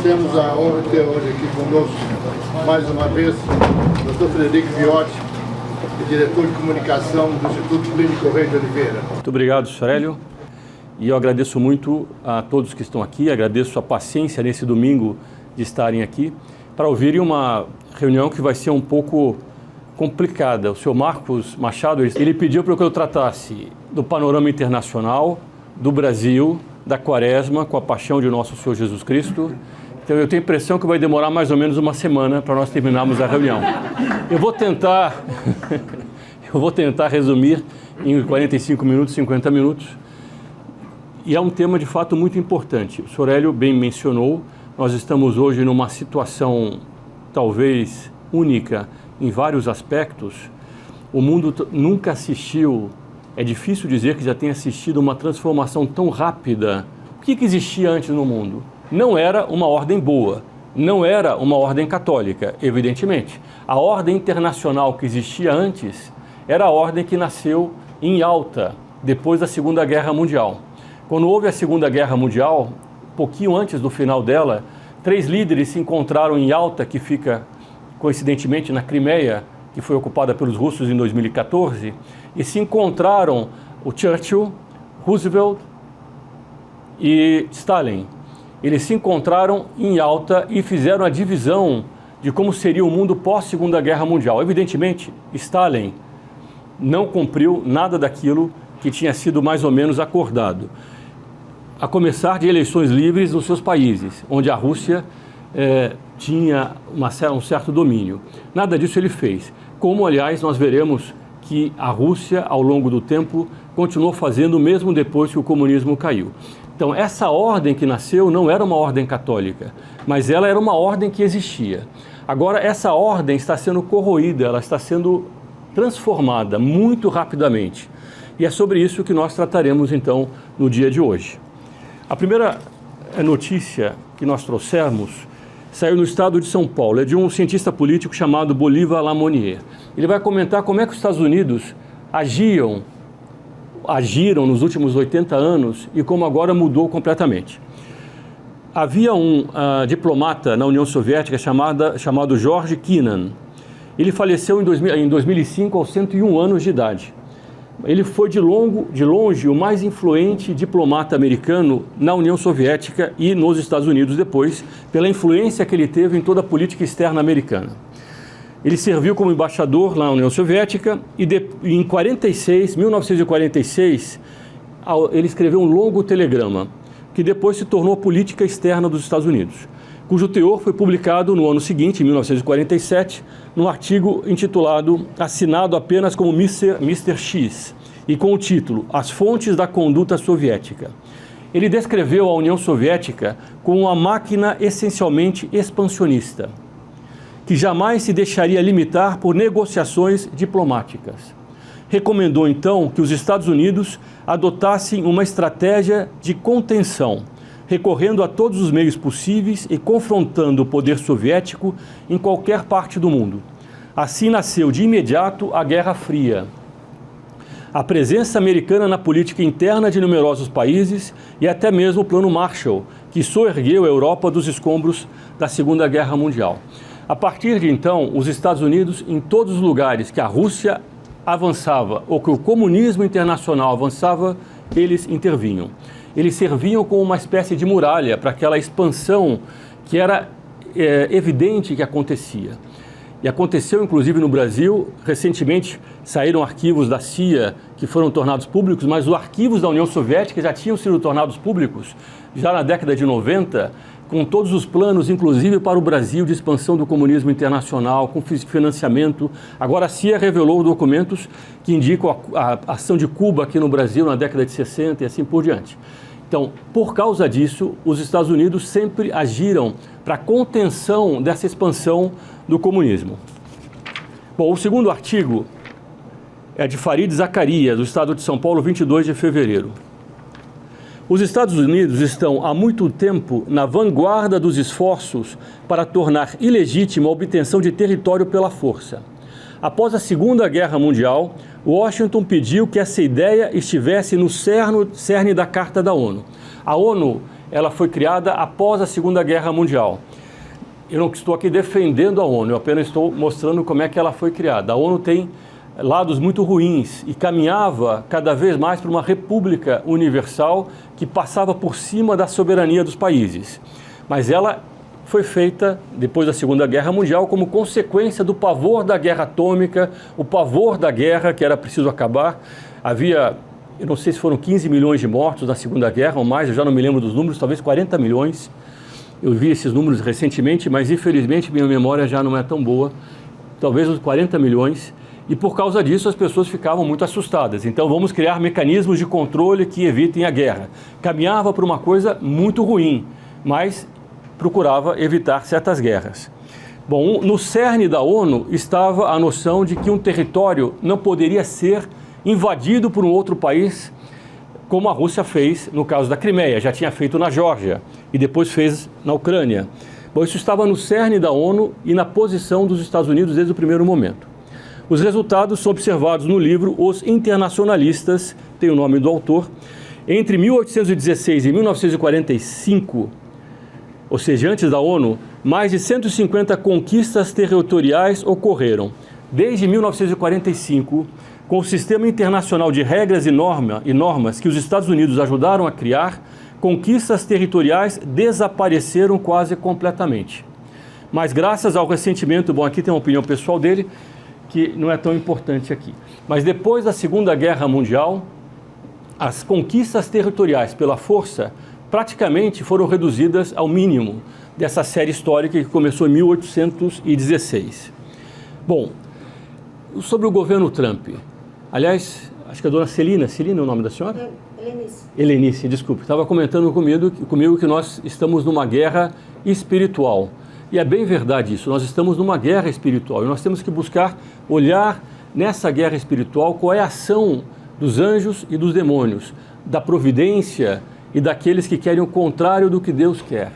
temos a honra de ter hoje aqui conosco, mais uma vez, o Dr. Frederico Viotti, diretor de comunicação do Instituto Plínio Correia de Oliveira. Muito obrigado, Sorélio. E eu agradeço muito a todos que estão aqui, agradeço a paciência nesse domingo de estarem aqui para ouvirem uma reunião que vai ser um pouco complicada. O senhor Marcos Machado, ele pediu para que eu tratasse do panorama internacional, do Brasil, da Quaresma, com a paixão de nosso Senhor Jesus Cristo. Então eu tenho a impressão que vai demorar mais ou menos uma semana para nós terminarmos a reunião. Eu vou tentar resumir em 45 minutos, 50 minutos. E é um tema de fato muito importante. O senhor Hélio bem mencionou, nós estamos hoje numa situação talvez única em vários aspectos. O mundo nunca assistiu, é difícil dizer que já tenha assistido uma transformação tão rápida. O que existia antes no mundo? Não era uma ordem boa, não era uma ordem católica, evidentemente. A ordem internacional que existia antes era a ordem que nasceu em Yalta, depois da Segunda Guerra Mundial. Quando houve a Segunda Guerra Mundial, pouquinho antes do final dela, 3 líderes se encontraram em Yalta, que fica, coincidentemente, na Crimeia, que foi ocupada pelos russos em 2014, e se encontraram o Churchill, Roosevelt e Stalin. Eles se encontraram em Yalta e fizeram a divisão de como seria o mundo pós-Segunda Guerra Mundial. Evidentemente, Stalin não cumpriu nada daquilo que tinha sido mais ou menos acordado. A começar de eleições livres nos seus países, onde a Rússia tinha um certo domínio. Nada disso ele fez. Como, aliás, nós veremos que a Rússia, ao longo do tempo, continuou fazendo mesmo depois que o comunismo caiu. Então, essa ordem que nasceu não era uma ordem católica, mas ela era uma ordem que existia. Agora, essa ordem está sendo corroída, ela está sendo transformada muito rapidamente. E é sobre isso que nós trataremos, então, no dia de hoje. A primeira notícia que nós trouxemos saiu no estado de São Paulo, é de um cientista político chamado Bolívar Lamonier. Ele vai comentar como é que os Estados Unidos agiram nos últimos 80 anos e como agora mudou completamente. Havia um diplomata na União Soviética chamado George Kennan. Ele faleceu em 2005 aos 101 anos de idade. Ele foi de longe o mais influente diplomata americano na União Soviética e nos Estados Unidos depois, pela influência que ele teve em toda a política externa americana. Ele serviu como embaixador lá na União Soviética e em 1946, ele escreveu um longo telegrama, que depois se tornou política externa dos Estados Unidos, cujo teor foi publicado no ano seguinte, em 1947, num artigo intitulado, assinado apenas como Mr. X, e com o título As Fontes da Conduta Soviética. Ele descreveu a União Soviética como uma máquina essencialmente expansionista, que jamais se deixaria limitar por negociações diplomáticas. Recomendou então que os Estados Unidos adotassem uma estratégia de contenção, recorrendo a todos os meios possíveis e confrontando o poder soviético em qualquer parte do mundo. Assim nasceu de imediato a Guerra Fria. A presença americana na política interna de numerosos países e até mesmo o Plano Marshall, que soergueu a Europa dos escombros da Segunda Guerra Mundial. A partir de então, os Estados Unidos, em todos os lugares que a Rússia avançava ou que o comunismo internacional avançava, eles intervinham. Eles serviam como uma espécie de muralha para aquela expansão que era evidente que acontecia. E aconteceu inclusive no Brasil. Recentemente saíram arquivos da CIA que foram tornados públicos, mas os arquivos da União Soviética já tinham sido tornados públicos já na década de 90, com todos os planos, inclusive para o Brasil, de expansão do comunismo internacional, com financiamento. Agora a CIA revelou documentos que indicam a ação de Cuba aqui no Brasil na década de 60 e assim por diante. Então, por causa disso, os Estados Unidos sempre agiram para a contenção dessa expansão do comunismo. Bom, o segundo artigo é de Farid Zakaria, do estado de São Paulo, 22 de fevereiro. Os Estados Unidos estão há muito tempo na vanguarda dos esforços para tornar ilegítima a obtenção de território pela força. Após a Segunda Guerra Mundial, Washington pediu que essa ideia estivesse no cerne da Carta da ONU. A ONU ela foi criada após a Segunda Guerra Mundial. Eu não estou aqui defendendo a ONU, eu apenas estou mostrando como é que ela foi criada. A ONU tem lados muito ruins e caminhava cada vez mais para uma república universal que passava por cima da soberania dos países. Mas ela foi feita depois da Segunda Guerra Mundial como consequência do pavor da guerra atômica, o pavor da guerra que era preciso acabar. Havia, eu não sei se foram 15 milhões de mortos na Segunda Guerra ou mais, eu já não me lembro dos números, talvez 40 milhões. Eu vi esses números recentemente, mas infelizmente minha memória já não é tão boa. Talvez uns 40 milhões. E por causa disso as pessoas ficavam muito assustadas. Então vamos criar mecanismos de controle que evitem a guerra. Caminhava para uma coisa muito ruim, mas procurava evitar certas guerras. Bom, no cerne da ONU estava a noção de que um território não poderia ser invadido por um outro país, como a Rússia fez no caso da Crimeia, já tinha feito na Geórgia e depois fez na Ucrânia. Bom, isso estava no cerne da ONU e na posição dos Estados Unidos desde o primeiro momento. Os resultados são observados no livro Os Internacionalistas, tem o nome do autor. Entre 1816 e 1945, ou seja, antes da ONU, mais de 150 conquistas territoriais ocorreram. Desde 1945, com o sistema internacional de regras e normas que os Estados Unidos ajudaram a criar, conquistas territoriais desapareceram quase completamente. Mas graças ao ressentimento, bom, aqui tem uma opinião pessoal dele, que não é tão importante aqui. Mas depois da Segunda Guerra Mundial, as conquistas territoriais pela força praticamente foram reduzidas ao mínimo dessa série histórica que começou em 1816. Bom, sobre o governo Trump, aliás, acho que a dona Celina é o nome da senhora? Helenice, desculpe, estava comentando comigo que nós estamos numa guerra espiritual. E é bem verdade isso, nós estamos numa guerra espiritual e nós temos que buscar olhar nessa guerra espiritual qual é a ação dos anjos e dos demônios, da providência e daqueles que querem o contrário do que Deus quer.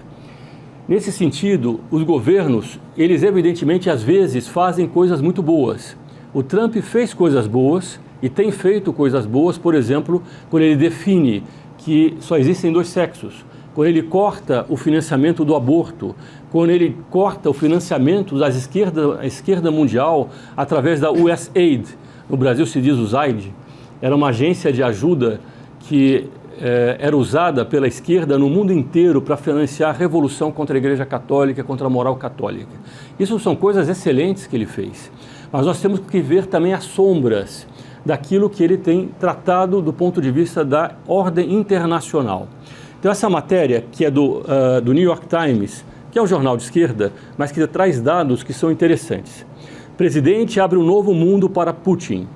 Nesse sentido, os governos, eles evidentemente às vezes fazem coisas muito boas. O Trump fez coisas boas e tem feito coisas boas, por exemplo, quando ele define que só existem dois sexos, quando ele corta o financiamento do aborto, quando ele corta o financiamento da esquerda mundial através da USAID, no Brasil se diz USAID, era uma agência de ajuda que era usada pela esquerda no mundo inteiro para financiar a revolução contra a Igreja Católica, contra a moral católica. Isso são coisas excelentes que ele fez, mas nós temos que ver também as sombras daquilo que ele tem tratado do ponto de vista da ordem internacional. Então essa matéria, que é do New York Times, que é um jornal de esquerda, mas que traz dados que são interessantes. Presidente abre um novo mundo para Putin.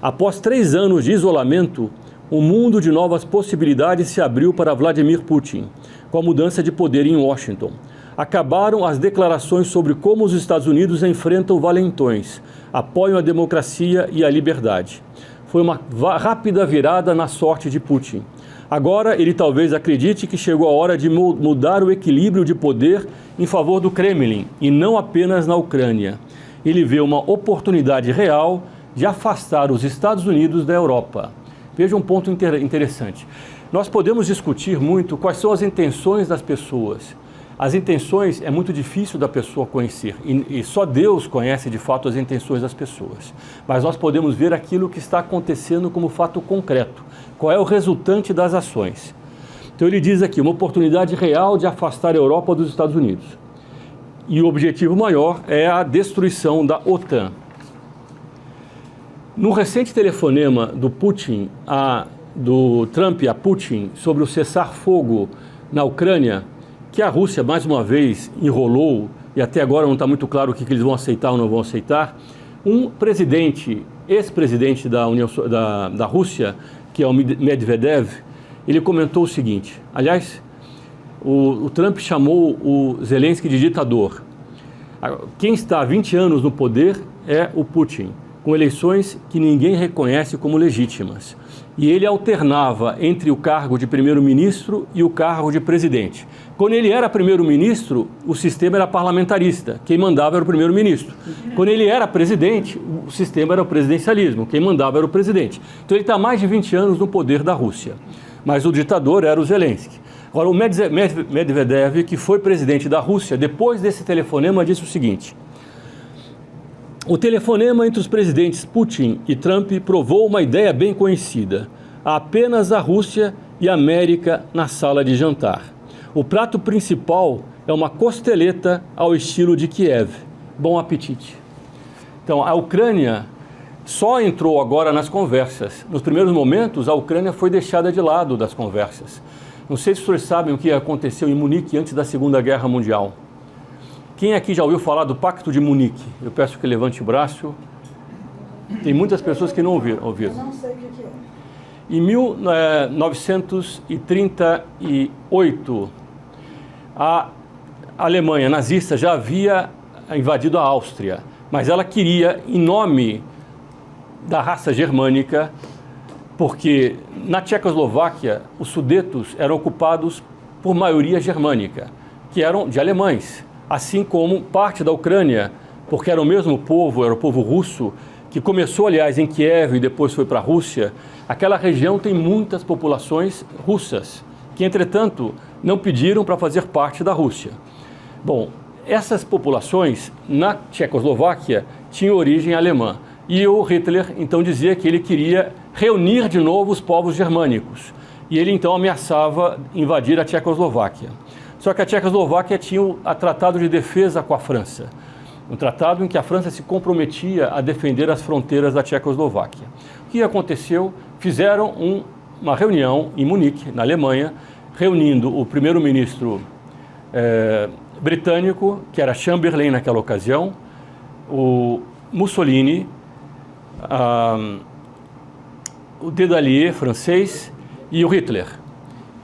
Após 3 anos de isolamento, um mundo de novas possibilidades se abriu para Vladimir Putin, com a mudança de poder em Washington. Acabaram as declarações sobre como os Estados Unidos enfrentam valentões, apoiam a democracia e a liberdade. Foi uma rápida virada na sorte de Putin. Agora ele talvez acredite que chegou a hora de mudar o equilíbrio de poder em favor do Kremlin e não apenas na Ucrânia. Ele vê uma oportunidade real de afastar os Estados Unidos da Europa. Veja um ponto interessante. Nós podemos discutir muito quais são as intenções das pessoas. As intenções é muito difícil da pessoa conhecer e só Deus conhece de fato as intenções das pessoas. Mas nós podemos ver aquilo que está acontecendo como fato concreto. Qual é o resultante das ações? Então ele diz aqui, uma oportunidade real de afastar a Europa dos Estados Unidos. E o objetivo maior é a destruição da OTAN. No recente telefonema do Trump a Putin sobre o cessar-fogo na Ucrânia, que a Rússia mais uma vez enrolou e até agora não está muito claro o que eles vão aceitar ou não vão aceitar, um ex-presidente da Rússia, que é o Medvedev, ele comentou o seguinte, aliás, o Trump chamou o Zelensky de ditador. Quem está há 20 anos no poder é o Putin, com eleições que ninguém reconhece como legítimas. E ele alternava entre o cargo de primeiro-ministro e o cargo de presidente. Quando ele era primeiro-ministro, o sistema era parlamentarista, quem mandava era o primeiro-ministro. Quando ele era presidente, o sistema era o presidencialismo, quem mandava era o presidente. Então ele está há mais de 20 anos no poder da Rússia, mas o ditador era o Zelensky. Agora, o Medvedev, que foi presidente da Rússia, depois desse telefonema, disse o seguinte: o telefonema entre os presidentes Putin e Trump provou uma ideia bem conhecida. Há apenas a Rússia e a América na sala de jantar. O prato principal é uma costeleta ao estilo de Kiev. Bom apetite. Então, a Ucrânia só entrou agora nas conversas. Nos primeiros momentos, a Ucrânia foi deixada de lado das conversas. Não sei se vocês sabem o que aconteceu em Munique antes da Segunda Guerra Mundial. Quem aqui já ouviu falar do Pacto de Munique? Eu peço que levante o braço. Tem muitas pessoas que não ouviram. Eu não sei o que é. Em 1938, a Alemanha nazista já havia invadido a Áustria, mas ela queria, em nome da raça germânica, porque na Tchecoslováquia os Sudetos eram ocupados por maioria germânica, que eram de alemães, assim como parte da Ucrânia, porque era o mesmo povo, era o povo russo, que começou, aliás, em Kiev e depois foi para a Rússia. Aquela região tem muitas populações russas, que, entretanto, não pediram para fazer parte da Rússia. Bom, essas populações, na Tchecoslováquia, tinham origem alemã. E o Hitler, então, dizia que ele queria reunir de novo os povos germânicos. E ele, então, ameaçava invadir a Tchecoslováquia. Só que a Tchecoslováquia tinha o tratado de defesa com a França. Um tratado em que a França se comprometia a defender as fronteiras da Tchecoslováquia. O que aconteceu? Fizeram uma reunião em Munique, na Alemanha, reunindo o primeiro-ministro britânico, que era Chamberlain naquela ocasião, o Mussolini, o Dédalier, francês, e o Hitler.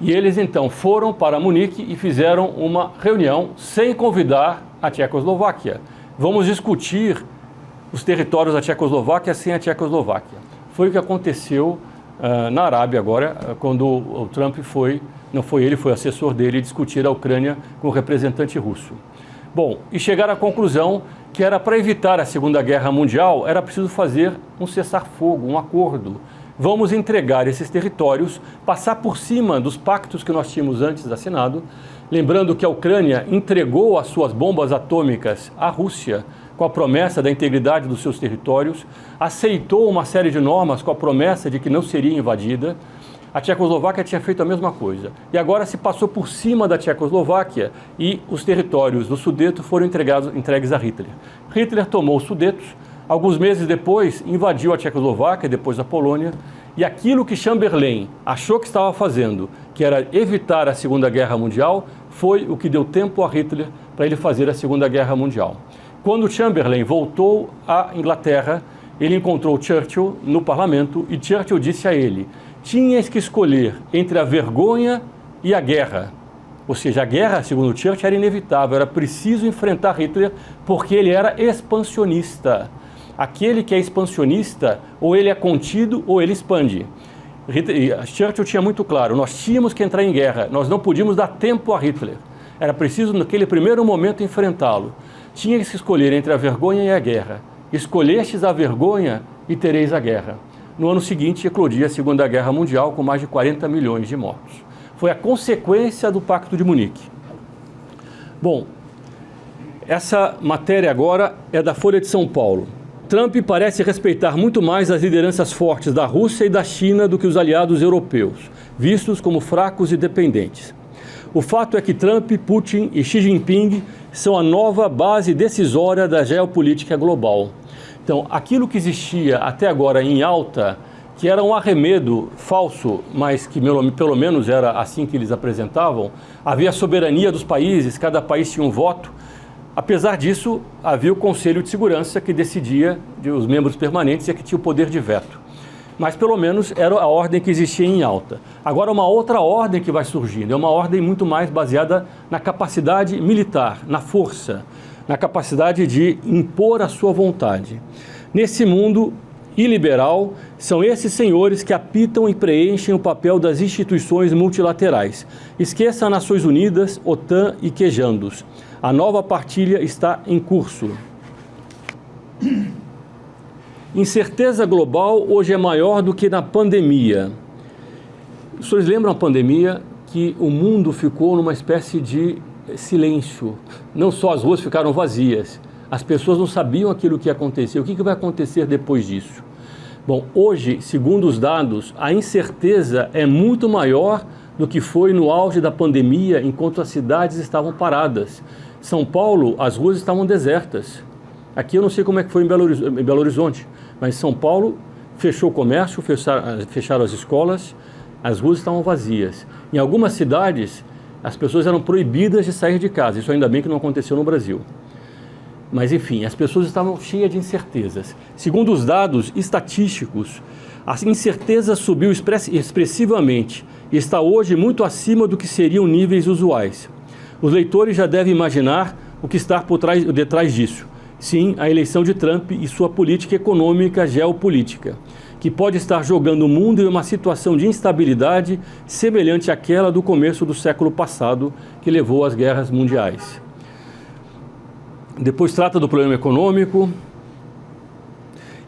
E eles então foram para Munique e fizeram uma reunião sem convidar a Tchecoslováquia. Vamos discutir os territórios da Tchecoslováquia sem a Tchecoslováquia. Foi o que aconteceu na Arábia agora, quando o Trump foi, não foi ele, foi assessor dele, discutir a Ucrânia com o representante russo. Bom, e chegaram à conclusão que era para evitar a Segunda Guerra Mundial, era preciso fazer um cessar-fogo, um acordo. Vamos entregar esses territórios, passar por cima dos pactos que nós tínhamos antes assinado, lembrando que a Ucrânia entregou as suas bombas atômicas à Rússia com a promessa da integridade dos seus territórios, aceitou uma série de normas com a promessa de que não seria invadida. A Tchecoslováquia tinha feito a mesma coisa. E agora se passou por cima da Tchecoslováquia e os territórios do Sudeto foram entregues a Hitler. Hitler tomou os Sudetos, alguns meses depois invadiu a Tchecoslováquia, depois a Polônia, e aquilo que Chamberlain achou que estava fazendo, que era evitar a Segunda Guerra Mundial, foi o que deu tempo a Hitler para ele fazer a Segunda Guerra Mundial. Quando Chamberlain voltou à Inglaterra, ele encontrou Churchill no parlamento e Churchill disse a ele: tinhas que escolher entre a vergonha e a guerra. Ou seja, a guerra, segundo Churchill, era inevitável, era preciso enfrentar Hitler porque ele era expansionista. Aquele que é expansionista, ou ele é contido ou ele expande. Churchill tinha muito claro, nós tínhamos que entrar em guerra, nós não podíamos dar tempo a Hitler. Era preciso, naquele primeiro momento, enfrentá-lo. Tinha que se escolher entre a vergonha e a guerra. Escolhestes a vergonha e tereis a guerra. No ano seguinte, eclodia a Segunda Guerra Mundial com mais de 40 milhões de mortos. Foi a consequência do Pacto de Munique. Bom, essa matéria agora é da Folha de São Paulo. Trump parece respeitar muito mais as lideranças fortes da Rússia e da China do que os aliados europeus, vistos como fracos e dependentes. O fato é que Trump, Putin e Xi Jinping são a nova base decisória da geopolítica global. Então, aquilo que existia até agora em alta, que era um arremedo falso, mas que pelo menos era assim que eles apresentavam, havia soberania dos países, cada país tinha um voto. Apesar disso, havia o Conselho de Segurança que decidia, os membros permanentes, e que tinha o poder de veto. Mas pelo menos era a ordem que existia em alta. Agora uma outra ordem que vai surgindo, é uma ordem muito mais baseada na capacidade militar, na força, na capacidade de impor a sua vontade. Nesse mundo iliberal, são esses senhores que apitam e preenchem o papel das instituições multilaterais. Esqueça as Nações Unidas, OTAN e quejandos. A nova partilha está em curso. Incerteza global hoje é maior do que na pandemia. Os senhores lembram a pandemia que o mundo ficou numa espécie de silêncio. Não só as ruas ficaram vazias, as pessoas não sabiam aquilo que ia acontecer. O que vai acontecer depois disso? Bom, hoje, segundo os dados, a incerteza é muito maior do que foi no auge da pandemia, enquanto as cidades estavam paradas. São Paulo, as ruas estavam desertas. Aqui eu não sei como é que foi em Belo Horizonte, mas São Paulo fechou o comércio, fecharam as escolas, as ruas estavam vazias. Em algumas cidades, as pessoas eram proibidas de sair de casa. Isso ainda bem que não aconteceu no Brasil. Mas, enfim, as pessoas estavam cheias de incertezas. Segundo os dados estatísticos, a incerteza subiu expressivamente e está hoje muito acima do que seriam níveis usuais. Os leitores já devem imaginar o que está detrás disso. Sim, a eleição de Trump e sua política econômica geopolítica, que pode estar jogando o mundo em uma situação de instabilidade semelhante àquela do começo do século passado, que levou às guerras mundiais. Depois trata do problema econômico.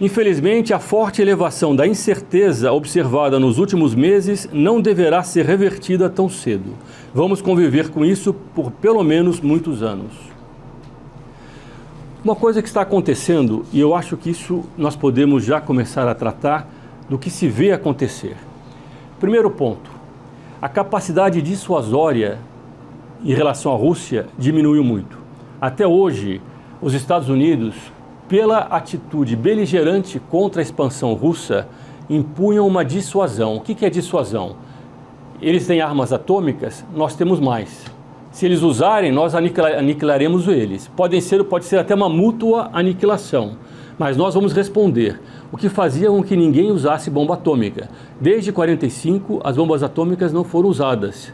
Infelizmente, a forte elevação da incerteza observada nos últimos meses não deverá ser revertida tão cedo. Vamos conviver com isso por pelo menos muitos anos. Uma coisa que está acontecendo, e eu acho que isso nós podemos já começar a tratar do que se vê acontecer. Primeiro ponto, a capacidade dissuasória em relação à Rússia diminuiu muito. Até hoje, os Estados Unidos, pela atitude beligerante contra a expansão russa, impunham uma dissuasão. O que é dissuasão? Eles têm armas atômicas, nós temos mais. Se eles usarem, nós aniquilaremos eles. Pode ser até uma mútua aniquilação, mas nós vamos responder. O que fazia com que ninguém usasse bomba atômica. Desde 1945, as bombas atômicas não foram usadas,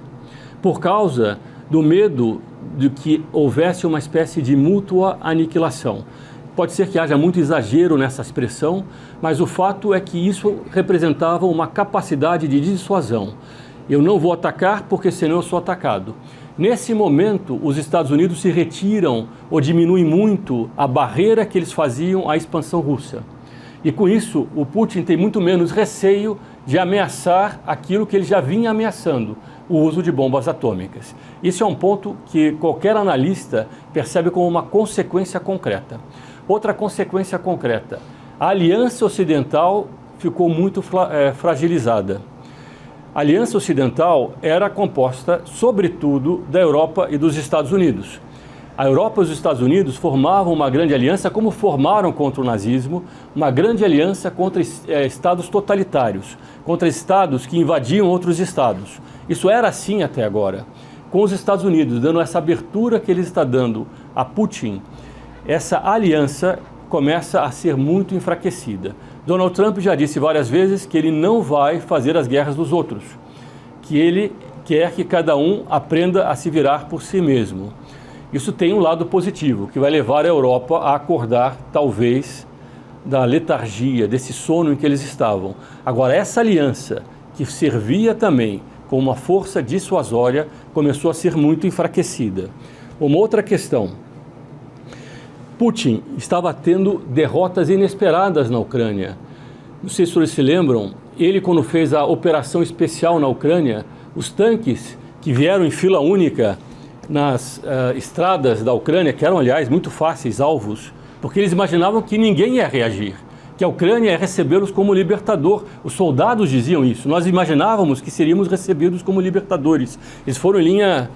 por causa do medo de que houvesse uma espécie de mútua aniquilação. Pode ser que haja muito exagero nessa expressão, mas o fato é que isso representava uma capacidade de dissuasão. Eu não vou atacar porque senão eu sou atacado. Nesse momento, os Estados Unidos se retiram ou diminuem muito a barreira que eles faziam à expansão russa. E com isso, o Putin tem muito menos receio de ameaçar aquilo que ele já vinha ameaçando, o uso de bombas atômicas. Isso é um ponto que qualquer analista percebe como uma consequência concreta. Outra consequência concreta, a Aliança Ocidental ficou muito fragilizada. A Aliança Ocidental era composta, sobretudo, da Europa e dos Estados Unidos. A Europa e os Estados Unidos formavam uma grande aliança, como formaram contra o nazismo, uma grande aliança contra estados totalitários, contra estados que invadiam outros estados. Isso era assim até agora. Com os Estados Unidos dando essa abertura que ele está dando a Putin, essa aliança começa a ser muito enfraquecida. Donald Trump já disse várias vezes que ele não vai fazer as guerras dos outros, que ele quer que cada um aprenda a se virar por si mesmo. Isso tem um lado positivo, que vai levar a Europa a acordar, talvez, da letargia, desse sono em que eles estavam. Agora, essa aliança, que servia também como uma força dissuasória, começou a ser muito enfraquecida. Uma outra questão. Putin estava tendo derrotas inesperadas na Ucrânia. Não sei se vocês se lembram, ele quando fez a operação especial na Ucrânia, os tanques que vieram em fila única nas estradas da Ucrânia, que eram, aliás, muito fáceis alvos, porque eles imaginavam que ninguém ia reagir, que a Ucrânia ia recebê-los como libertador. Os soldados diziam isso, nós imaginávamos que seríamos recebidos como libertadores. Eles foram em linha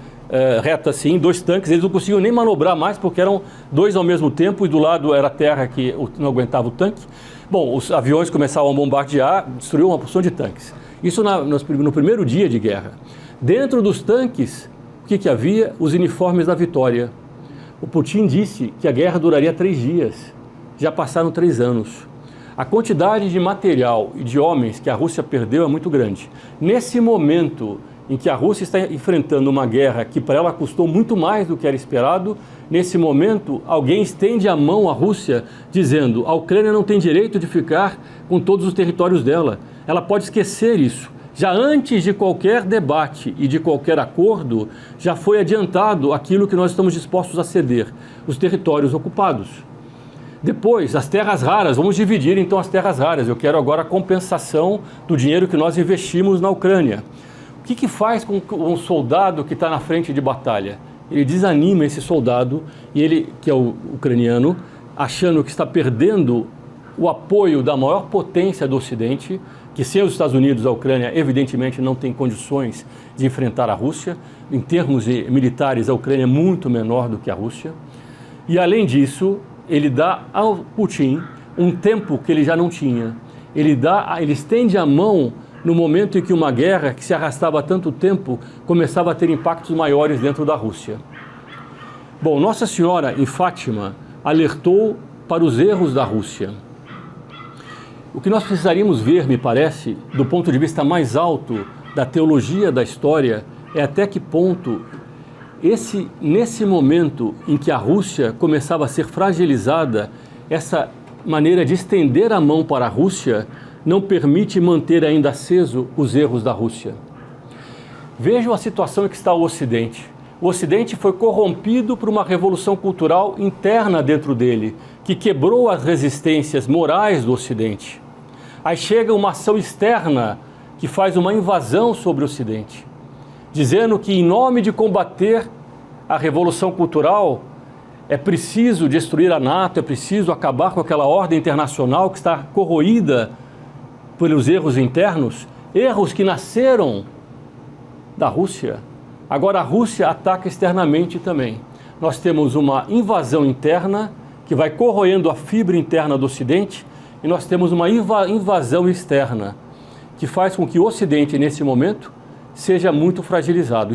reta assim, dois tanques, eles não conseguiam nem manobrar mais, porque eram dois ao mesmo tempo, e do lado era a terra que não aguentava o tanque. Bom, os aviões começavam a bombardear, destruiu uma porção de tanques. Isso no primeiro dia de guerra. Dentro dos tanques, o que havia? Os uniformes da vitória. O Putin disse que a guerra duraria 3 dias. Já passaram 3 anos. A quantidade de material e de homens que a Rússia perdeu é muito grande. Nesse momento em que a Rússia está enfrentando uma guerra que para ela custou muito mais do que era esperado, nesse momento alguém estende a mão à Rússia dizendo: a Ucrânia não tem direito de ficar com todos os territórios dela. Ela pode esquecer isso. Já antes de qualquer debate e de qualquer acordo, já foi adiantado aquilo que nós estamos dispostos a ceder, os territórios ocupados. Depois, as terras raras, vamos dividir então as terras raras. Eu quero agora a compensação do dinheiro que nós investimos na Ucrânia. O que faz com um soldado que está na frente de batalha? Ele desanima esse soldado, e ele, que é o ucraniano, achando que está perdendo o apoio da maior potência do Ocidente, que sem os Estados Unidos, a Ucrânia, evidentemente, não tem condições de enfrentar a Rússia. Em termos militares, a Ucrânia é muito menor do que a Rússia. E, além disso, ele dá ao Putin um tempo que ele já não tinha. Ele estende a mão no momento em que uma guerra que se arrastava há tanto tempo começava a ter impactos maiores dentro da Rússia. Bom, Nossa Senhora, em Fátima, alertou para os erros da Rússia. O que nós precisaríamos ver, me parece, do ponto de vista mais alto da teologia da história, é até que ponto nesse momento em que a Rússia começava a ser fragilizada, essa maneira de estender a mão para a Rússia não permite manter ainda aceso os erros da Rússia. Vejam a situação em que está o Ocidente. O Ocidente foi corrompido por uma revolução cultural interna dentro dele, que quebrou as resistências morais do Ocidente. Aí chega uma ação externa que faz uma invasão sobre o Ocidente, dizendo que em nome de combater a revolução cultural é preciso destruir a NATO, é preciso acabar com aquela ordem internacional que está corroída pelos erros internos, erros que nasceram da Rússia. Agora a Rússia ataca externamente também. Nós temos uma invasão interna que vai corroendo a fibra interna do Ocidente, e nós temos uma invasão externa que faz com que o Ocidente, nesse momento, esteja muito fragilizado.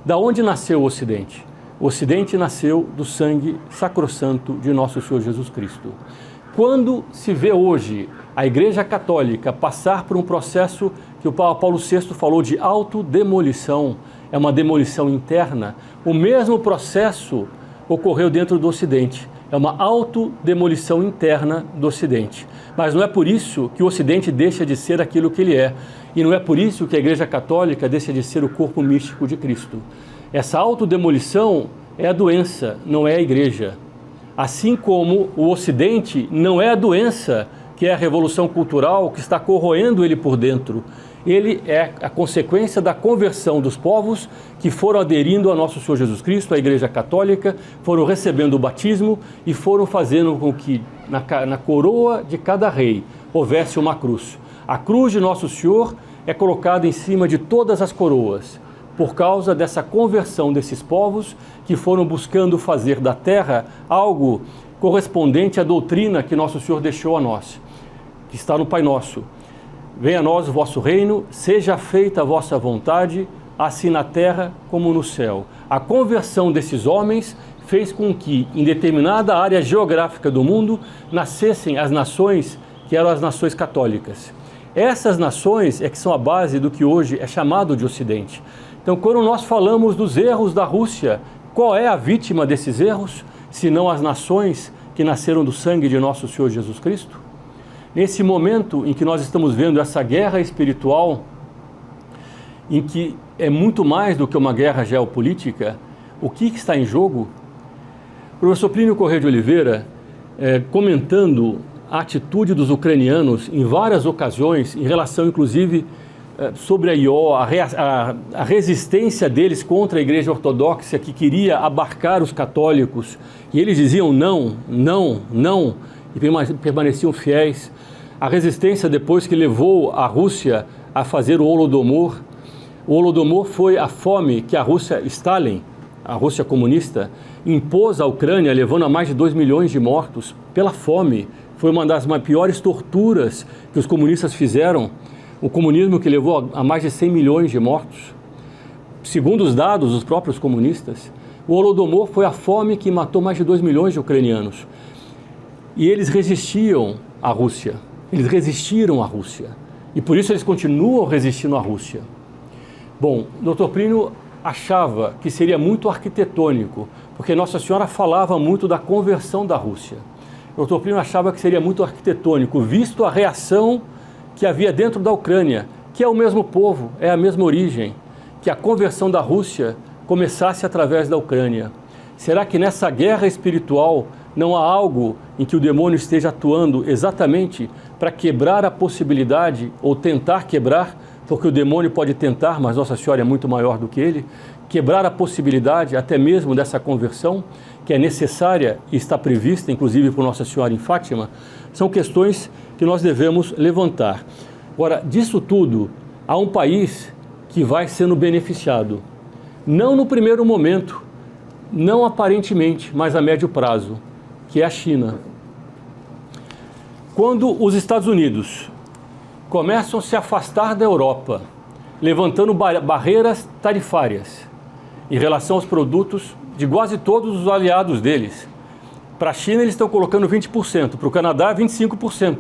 Da onde nasceu o Ocidente? O Ocidente nasceu do sangue sacrossanto de nosso Senhor Jesus Cristo. Quando se vê hoje a Igreja Católica passar por um processo que o Papa Paulo VI falou de autodemolição, é uma demolição interna, o mesmo processo ocorreu dentro do Ocidente. É uma autodemolição interna do Ocidente. Mas não é por isso que o Ocidente deixa de ser aquilo que ele é. E não é por isso que a Igreja Católica deixa de ser o corpo místico de Cristo. Essa autodemolição é a doença, não é a Igreja. Assim como o Ocidente não é a doença, que é a revolução cultural que está corroendo ele por dentro. Ele é a consequência da conversão dos povos que foram aderindo a nosso Senhor Jesus Cristo, à Igreja Católica, foram recebendo o batismo e foram fazendo com que na coroa de cada rei houvesse uma cruz. A cruz de nosso Senhor é colocada em cima de todas as coroas, por causa dessa conversão desses povos que foram buscando fazer da terra algo correspondente à doutrina que nosso Senhor deixou a nós, que está no Pai Nosso. Venha a nós o vosso reino, seja feita a vossa vontade, assim na terra como no céu. A conversão desses homens fez com que, em determinada área geográfica do mundo, nascessem as nações que eram as nações católicas. Essas nações é que são a base do que hoje é chamado de Ocidente. Então, quando nós falamos dos erros da Rússia, qual é a vítima desses erros, senão as nações que nasceram do sangue de nosso Senhor Jesus Cristo? Nesse momento em que nós estamos vendo essa guerra espiritual, em que é muito mais do que uma guerra geopolítica, o que está em jogo? O professor Plínio Corrêa de Oliveira, comentando a atitude dos ucranianos em várias ocasiões, em relação inclusive sobre a IO, a resistência deles contra a Igreja Ortodoxa que queria abarcar os católicos, e eles diziam não, não, não, e permaneciam fiéis. A resistência depois que levou a Rússia a fazer o Holodomor. O Holodomor foi a fome que a Rússia, Stalin, a Rússia comunista, impôs à Ucrânia, levando a mais de 2 milhões de mortos pela fome. Foi uma das piores torturas que os comunistas fizeram. O comunismo que levou a mais de 100 milhões de mortos. Segundo os dados dos próprios comunistas, o Holodomor foi a fome que matou mais de 2 milhões de ucranianos. E eles resistiam à Rússia. Eles resistiram à Rússia. E por isso eles continuam resistindo à Rússia. Bom, o Dr. Plínio achava que seria muito arquitetônico, porque Nossa Senhora falava muito da conversão da Rússia. O Dr. Plínio achava que seria muito arquitetônico, visto a reação que havia dentro da Ucrânia, que é o mesmo povo, é a mesma origem, que a conversão da Rússia começasse através da Ucrânia. Será que nessa guerra espiritual não há algo em que o demônio esteja atuando exatamente para quebrar a possibilidade ou tentar quebrar porque o demônio pode tentar, mas Nossa Senhora é muito maior do que ele, quebrar a possibilidade até mesmo dessa conversão, que é necessária e está prevista, inclusive por Nossa Senhora em Fátima, são questões que nós devemos levantar. Agora, disso tudo, há um país que vai sendo beneficiado, não no primeiro momento, não aparentemente, mas a médio prazo, que é a China. Quando os Estados Unidos começam a se afastar da Europa, levantando barreiras tarifárias em relação aos produtos de quase todos os aliados deles. Para a China eles estão colocando 20%, para o Canadá 25%,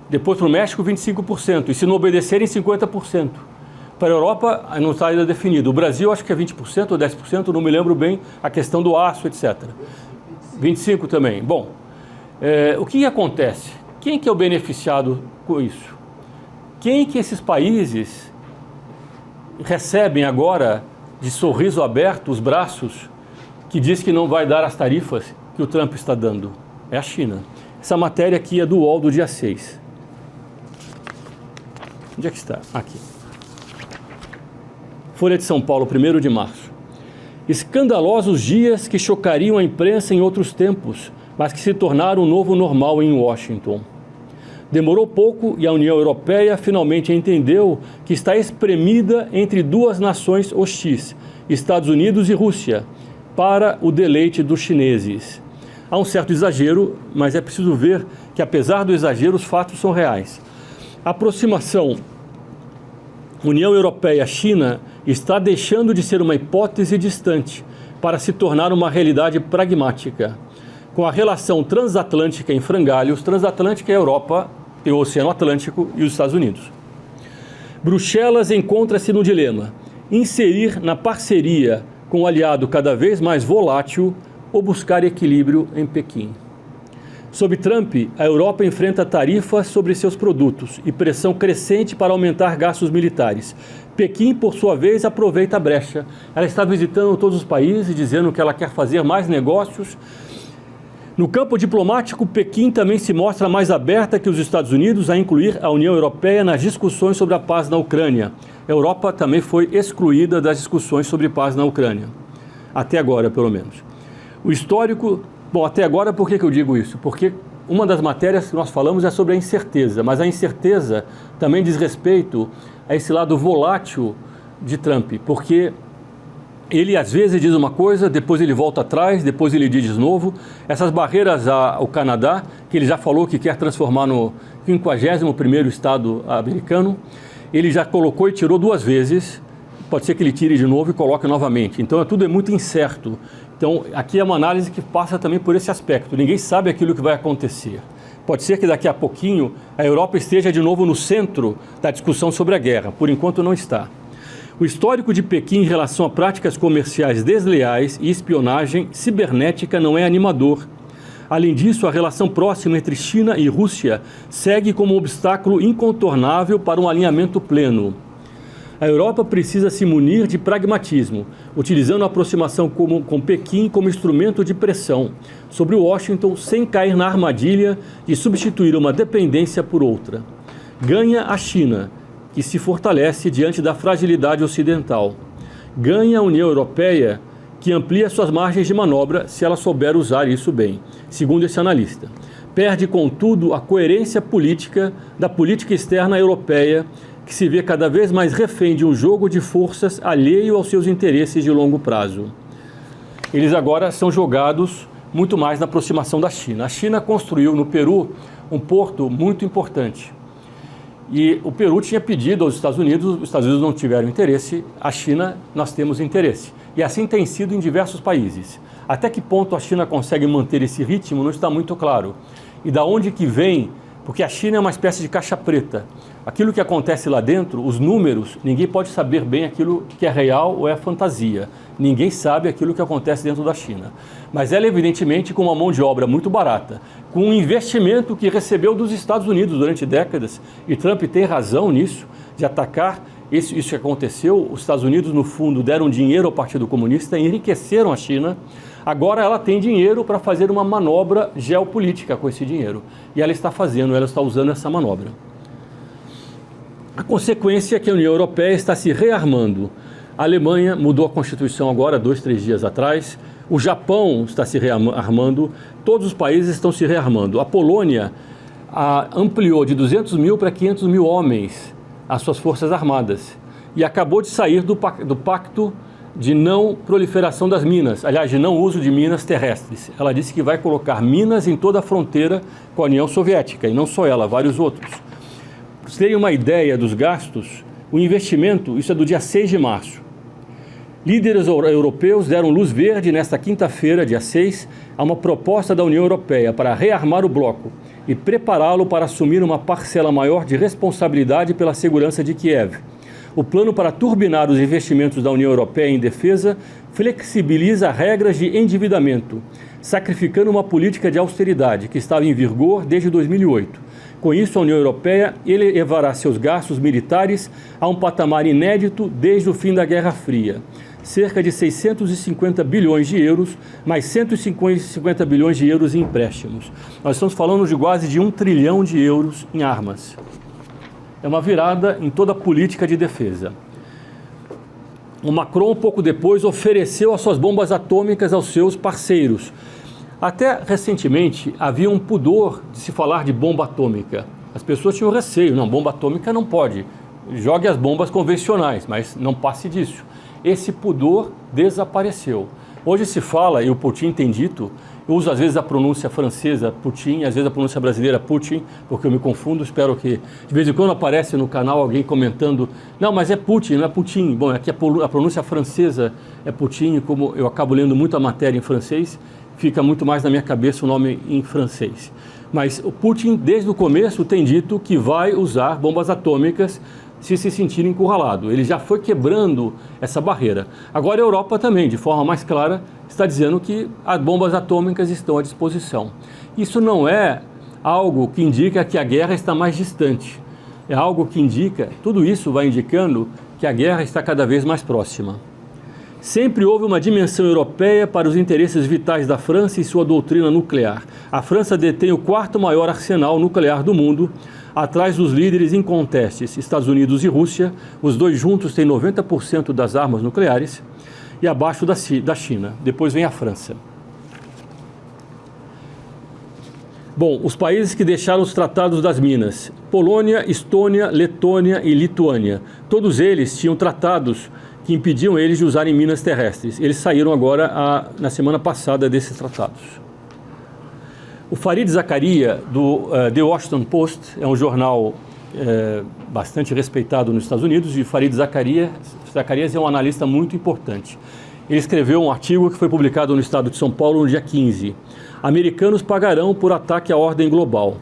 depois para o México 25%, e se não obedecerem 50%. Para a Europa não está ainda definido. O Brasil acho que é 20% ou 10%, não me lembro bem, a questão do aço, etc. 25% também. Bom, o que acontece? Quem que é o beneficiado com isso? Quem que esses países recebem agora de sorriso aberto os braços que diz que não vai dar as tarifas que o Trump está dando? É a China. Essa matéria aqui é do UOL do dia 6. Onde é que está? Aqui. Folha de São Paulo, 1º de março. Escandalosos dias que chocariam a imprensa em outros tempos, mas que se tornaram um novo normal em Washington. Demorou pouco e a União Europeia finalmente entendeu que está espremida entre duas nações hostis, Estados Unidos e Rússia, para o deleite dos chineses. Há um certo exagero, mas é preciso ver que, apesar do exagero, os fatos são reais. A aproximação União Europeia-China está deixando de ser uma hipótese distante para se tornar uma realidade pragmática. Com a relação transatlântica em frangalhos, transatlântica é a Europa, tem o Oceano Atlântico e os Estados Unidos. Bruxelas encontra-se no dilema: inserir na parceria com um aliado cada vez mais volátil ou buscar equilíbrio em Pequim. Sob Trump, a Europa enfrenta tarifas sobre seus produtos e pressão crescente para aumentar gastos militares. Pequim, por sua vez, aproveita a brecha. Ela está visitando todos os países, dizendo que ela quer fazer mais negócios. No campo diplomático, Pequim também se mostra mais aberta que os Estados Unidos a incluir a União Europeia nas discussões sobre a paz na Ucrânia. A Europa também foi excluída das discussões sobre paz na Ucrânia. Até agora, pelo menos. O histórico... Bom, até agora, por que eu digo isso? Porque uma das matérias que nós falamos é sobre a incerteza, mas a incerteza também diz respeito a esse lado volátil de Trump, porque ele às vezes diz uma coisa, depois ele volta atrás, depois ele diz de novo. Essas barreiras ao Canadá, que ele já falou que quer transformar no 51º estado americano, ele já colocou e tirou 2 vezes, pode ser que ele tire de novo e coloque novamente. Então tudo é muito incerto. Então aqui é uma análise que passa também por esse aspecto. Ninguém sabe aquilo que vai acontecer. Pode ser que daqui a pouquinho a Europa esteja de novo no centro da discussão sobre a guerra. Por enquanto não está. O histórico de Pequim em relação a práticas comerciais desleais e espionagem cibernética não é animador. Além disso, a relação próxima entre China e Rússia segue como um obstáculo incontornável para um alinhamento pleno. A Europa precisa se munir de pragmatismo, utilizando a aproximação com Pequim como instrumento de pressão sobre Washington, sem cair na armadilha de substituir uma dependência por outra. Ganha a China, que se fortalece diante da fragilidade ocidental. Ganha a União Europeia, que amplia suas margens de manobra se ela souber usar isso bem, segundo esse analista. Perde, contudo, a coerência política da política externa europeia, que se vê cada vez mais refém de um jogo de forças alheio aos seus interesses de longo prazo. Eles agora são jogados muito mais na aproximação da China. A China construiu no Peru um porto muito importante. E o Peru tinha pedido aos Estados Unidos, os Estados Unidos não tiveram interesse, a China nós temos interesse. E assim tem sido em diversos países. Até que ponto a China consegue manter esse ritmo não está muito claro. E da onde que vem, porque a China é uma espécie de caixa preta. Aquilo que acontece lá dentro, os números, ninguém pode saber bem aquilo que é real ou é fantasia. Ninguém sabe aquilo que acontece dentro da China. Mas ela, evidentemente, com uma mão de obra muito barata, com um investimento que recebeu dos Estados Unidos durante décadas, e Trump tem razão nisso, de atacar isso que aconteceu. Os Estados Unidos, no fundo, deram dinheiro ao Partido Comunista, enriqueceram a China. Agora ela tem dinheiro para fazer uma manobra geopolítica com esse dinheiro. E ela está fazendo, ela está usando essa manobra. A consequência é que a União Europeia está se rearmando. A Alemanha mudou a Constituição agora, 2, 3 dias atrás. O Japão está se rearmando. Todos os países estão se rearmando. A Polônia ampliou de 200 mil para 500 mil homens as suas forças armadas. E acabou de sair do pacto de não proliferação das minas, aliás, de não uso de minas terrestres. Ela disse que vai colocar minas em toda a fronteira com a União Soviética, e não só ela, vários outros. Para vocês terem uma ideia dos gastos, o investimento, isso é do dia 6 de março. Líderes europeus deram luz verde nesta quinta-feira, dia 6, a uma proposta da União Europeia para rearmar o bloco e prepará-lo para assumir uma parcela maior de responsabilidade pela segurança de Kiev. O plano para turbinar os investimentos da União Europeia em defesa flexibiliza regras de endividamento, sacrificando uma política de austeridade que estava em vigor desde 2008. Com isso, a União Europeia elevará seus gastos militares a um patamar inédito desde o fim da Guerra Fria. Cerca de 650 bilhões de euros, mais 150 bilhões de euros em empréstimos. Nós estamos falando de quase de 1 trilhão de euros em armas. É uma virada em toda a política de defesa. O Macron, pouco depois, ofereceu as suas bombas atômicas aos seus parceiros. Até recentemente havia um pudor de se falar de bomba atômica. As pessoas tinham receio, não, bomba atômica não pode. Jogue as bombas convencionais, mas não passe disso. Esse pudor desapareceu. Hoje se fala, e o Putin tem dito, eu uso às vezes a pronúncia francesa Putin, às vezes a pronúncia brasileira Putin, porque eu me confundo, espero que de vez em quando aparece no canal alguém comentando, não, mas é Putin, não é Putin. Bom, aqui a pronúncia francesa é Putin, como eu acabo lendo muita matéria em francês, fica muito mais na minha cabeça o nome em francês. Mas o Putin, desde o começo, tem dito que vai usar bombas atômicas se sentir encurralado. Ele já foi quebrando essa barreira. Agora a Europa também, de forma mais clara, está dizendo que as bombas atômicas estão à disposição. Isso não é algo que indica que a guerra está mais distante. É algo que indica, tudo isso vai indicando que a guerra está cada vez mais próxima. Sempre houve uma dimensão europeia para os interesses vitais da França e sua doutrina nuclear. A França detém o 4º maior arsenal nuclear do mundo, atrás dos líderes incontestes, Estados Unidos e Rússia. Os dois juntos têm 90% das armas nucleares, e abaixo da China. Depois vem a França. Bom, os países que deixaram os tratados das minas: Polônia, Estônia, Letônia e Lituânia. Todos eles tinham tratados que impediam eles de usarem minas terrestres. Eles saíram agora, na semana passada, desses tratados. O Fareed Zakaria, do The Washington Post, é um jornal bastante respeitado nos Estados Unidos, e Fareed Zacarias é um analista muito importante. Ele escreveu um artigo que foi publicado no estado de São Paulo no dia 15. Americanos pagarão por ataque à ordem global.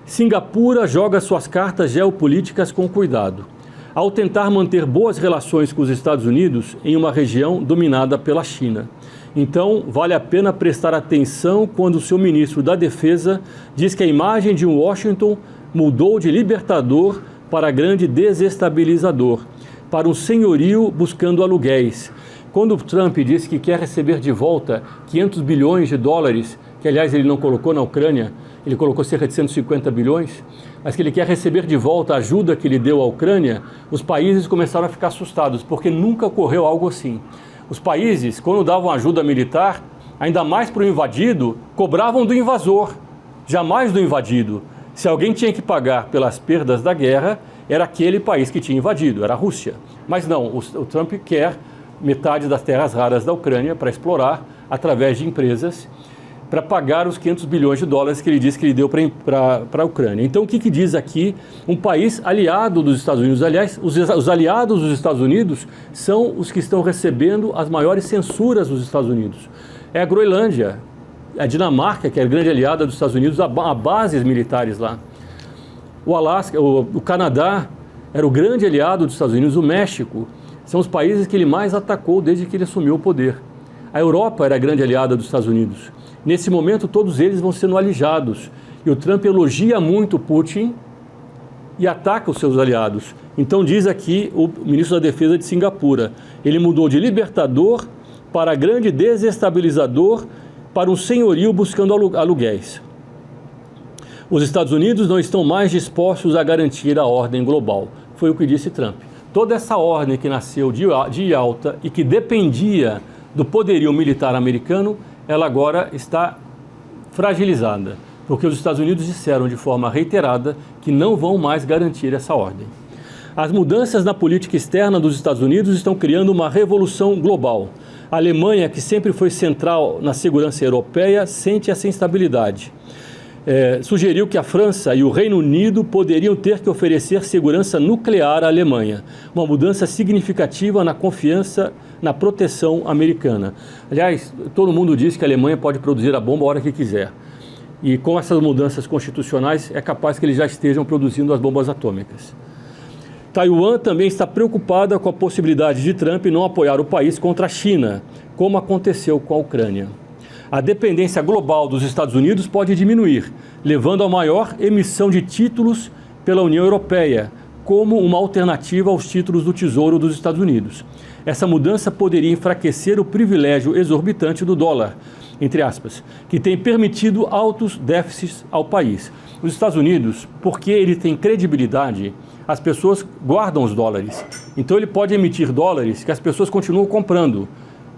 Singapura joga suas cartas geopolíticas com cuidado, ao tentar manter boas relações com os Estados Unidos em uma região dominada pela China. Então, vale a pena prestar atenção quando o seu ministro da Defesa diz que a imagem de Washington mudou de libertador para grande desestabilizador, para um senhorio buscando aluguéis. Quando o Trump disse que quer receber de volta 500 bilhões de dólares, que aliás ele não colocou na Ucrânia, ele colocou cerca de 150 bilhões, mas que ele quer receber de volta a ajuda que ele deu à Ucrânia, os países começaram a ficar assustados, porque nunca ocorreu algo assim. Os países, quando davam ajuda militar, ainda mais para o invadido, cobravam do invasor, jamais do invadido. Se alguém tinha que pagar pelas perdas da guerra, era aquele país que tinha invadido, era a Rússia. Mas não, o Trump quer metade das terras raras da Ucrânia para explorar através de empresas, para pagar os 500 bilhões de dólares que ele disse que ele deu para a Ucrânia. Então, o que diz aqui? Um país aliado dos Estados Unidos. Aliás, os aliados dos Estados Unidos são os que estão recebendo as maiores censuras dos Estados Unidos. É a Groenlândia, a Dinamarca, que é a grande aliada dos Estados Unidos, há bases militares lá. O Alasca, o Canadá era o grande aliado dos Estados Unidos. O México são os países que ele mais atacou desde que ele assumiu o poder. A Europa era a grande aliada dos Estados Unidos. Nesse momento, todos eles vão sendo alijados. E o Trump elogia muito Putin e ataca os seus aliados. Então, diz aqui o ministro da Defesa de Singapura, ele mudou de libertador para grande desestabilizador, para um senhorio buscando aluguéis. Os Estados Unidos não estão mais dispostos a garantir a ordem global. foi o que disse Trump. Toda essa ordem que nasceu de Yalta e que dependia do poderio militar americano, ela agora está fragilizada, porque os Estados Unidos disseram de forma reiterada que não vão mais garantir essa ordem. As mudanças na política externa dos Estados Unidos estão criando uma revolução global. A Alemanha, que sempre foi central na segurança europeia, sente essa instabilidade. Sugeriu que a França e o Reino Unido poderiam ter que oferecer segurança nuclear à Alemanha, uma mudança significativa na confiança na proteção americana. Aliás, todo mundo diz que a Alemanha pode produzir a bomba a hora que quiser. E com essas mudanças constitucionais, é capaz que eles já estejam produzindo as bombas atômicas. Taiwan também está preocupada com a possibilidade de Trump não apoiar o país contra a China, como aconteceu com a Ucrânia. A dependência global dos Estados Unidos pode diminuir, levando a maior emissão de títulos pela União Europeia, como uma alternativa aos títulos do Tesouro dos Estados Unidos. Essa mudança poderia enfraquecer o privilégio exorbitante do dólar, entre aspas, que tem permitido altos déficits ao país. Os Estados Unidos, porque ele tem credibilidade, as pessoas guardam os dólares. Então ele pode emitir dólares que as pessoas continuam comprando.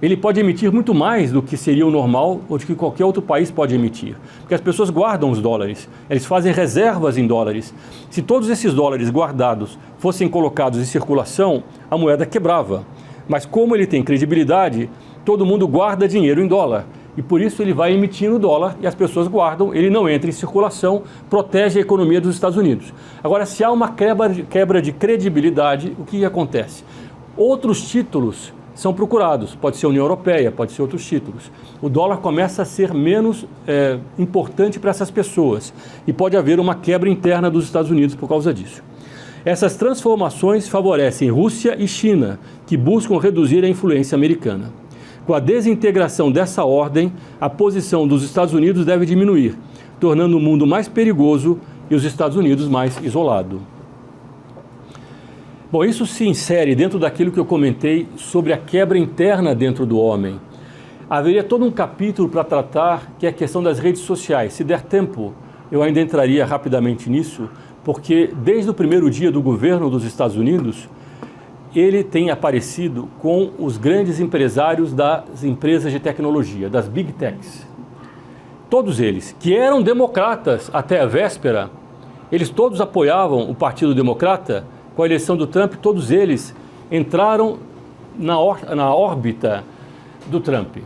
Ele pode emitir muito mais do que seria o normal ou do que qualquer outro país pode emitir. Porque as pessoas guardam os dólares, eles fazem reservas em dólares. Se todos esses dólares guardados fossem colocados em circulação, a moeda quebrava. Mas como ele tem credibilidade, todo mundo guarda dinheiro em dólar. E por isso ele vai emitindo dólar e as pessoas guardam, ele não entra em circulação, protege a economia dos Estados Unidos. Agora, se há uma quebra de credibilidade, o que acontece? Outros títulos são procurados, pode ser a União Europeia, pode ser outros títulos. O dólar começa a ser menos importante para essas pessoas e pode haver uma quebra interna dos Estados Unidos por causa disso. Essas transformações favorecem Rússia e China, que buscam reduzir a influência americana. Com a desintegração dessa ordem, a posição dos Estados Unidos deve diminuir, tornando o mundo mais perigoso e os Estados Unidos mais isolado. Bom, isso se insere dentro daquilo que eu comentei sobre a quebra interna dentro do homem. Haveria todo um capítulo para tratar, que é a questão das redes sociais. Se der tempo, eu ainda entraria rapidamente nisso, porque desde o primeiro dia do governo dos Estados Unidos, ele tem aparecido com os grandes empresários das empresas de tecnologia, das Big Techs. Todos eles, que eram democratas até a véspera, eles todos apoiavam o Partido Democrata. Com a eleição do Trump, todos eles entraram na órbita do Trump.